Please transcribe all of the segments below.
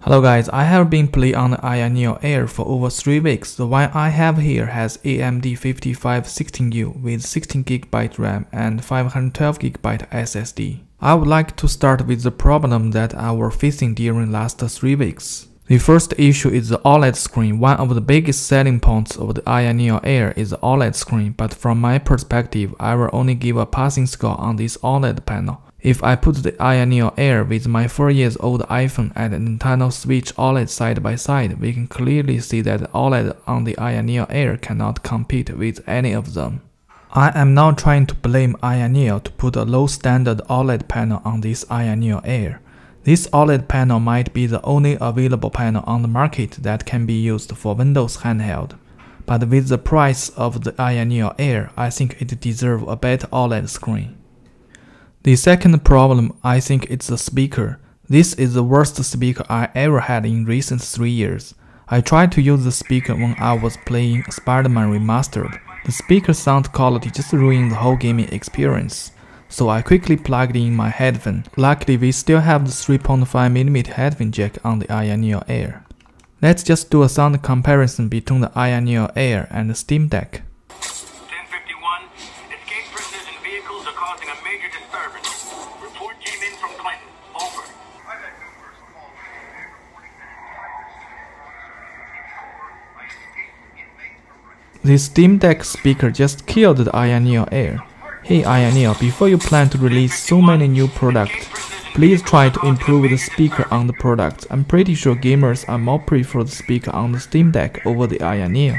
Hello guys, I have been playing on the Neo Air for over 3 weeks. The one I have here has AMD 5516U with 16GB RAM and 512GB SSD. I would like to start with the problem that I was facing during last 3 weeks. The first issue is the OLED screen. One of the biggest selling points of the Neo Air is the OLED screen, but from my perspective, I will only give a passing score on this OLED panel. If I put the Neo Air with my 4-year-old iPhone and Nintendo Switch OLED side by side, we can clearly see that OLED on the Neo Air cannot compete with any of them. I am now trying to blame Neo to put a low standard OLED panel on this Neo Air. This OLED panel might be the only available panel on the market that can be used for Windows handheld. But with the price of the Neo Air, I think it deserves a better OLED screen. The second problem, I think, it's the speaker. This is the worst speaker I ever had in recent 3 years. I tried to use the speaker when I was playing Spider-Man Remastered. The speaker sound quality just ruined the whole gaming experience. So I quickly plugged in my headphone. Luckily, we still have the 3.5mm headphone jack on the Neo Air. Let's just do a sound comparison between the Neo Air and the Steam Deck. Causing a major disturbance. Report came in from Clinton. Over. The Steam Deck speaker just killed the Neo Air. Hey Neo, before you plan to release so many new products, please try to improve the speaker on the products. I'm pretty sure gamers are more prefer the speaker on the Steam Deck over the Neo.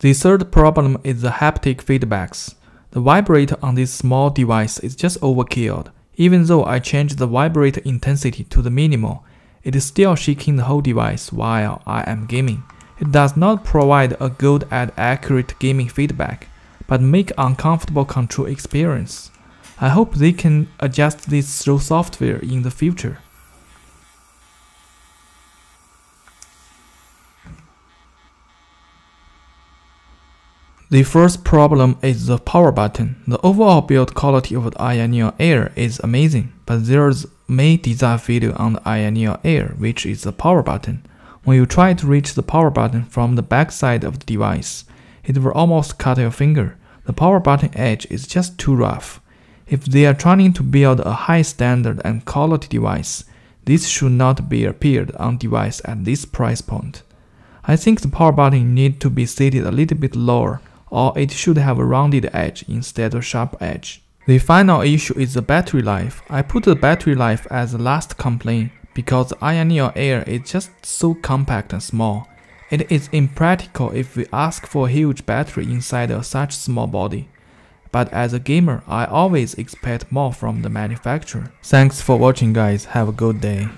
The third problem is the haptic feedbacks. The vibrator on this small device is just overkill. Even though I changed the vibrator intensity to the minimal, it is still shaking the whole device while I am gaming. It does not provide a good and accurate gaming feedback, but make uncomfortable control experience. I hope they can adjust this through software in the future. The first problem is the power button. The overall build quality of the Neo Air is amazing, but there's main design failure on the Neo Air, which is the power button. When you try to reach the power button from the back side of the device, it will almost cut your finger. The power button edge is just too rough. If they are trying to build a high standard and quality device, this should not be appeared on device at this price point. I think the power button needs to be seated a little bit lower, or it should have a rounded edge instead of sharp edge. The final issue is the battery life. I put the battery life as the last complaint because the Neo Air is just so compact and small. It is impractical if we ask for a huge battery inside of such small body. But as a gamer, I always expect more from the manufacturer. Thanks for watching guys, have a good day.